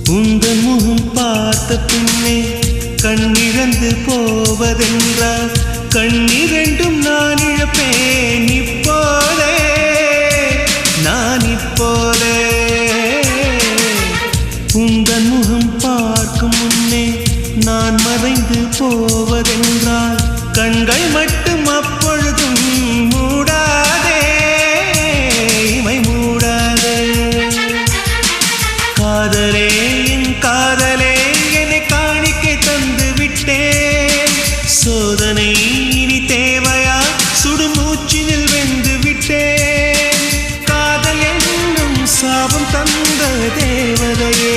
உந்தன் முகம் பார்த்த பின்னே கண்ணிழந்து போவதென்றால் கண்ணிரண்டும் நான் இழப்பேன் இப்போதே நான் இப்போதே உந்தன் முகம் பார்க்கும் முன்னே நான் மறைந்து போவதென்றால் கண்கள் மட்டும் அப்பொழுதும் மூடாதே இமை மூடாதே காதலே என் காதலே என்னை காணிக்கை தந்து விட்டேன் சோதனை இனி தேவையா சுடுமூச்சினில் வெந்து விட்டேன் காதல் என்னும் சாபம் தந்த தேவதையே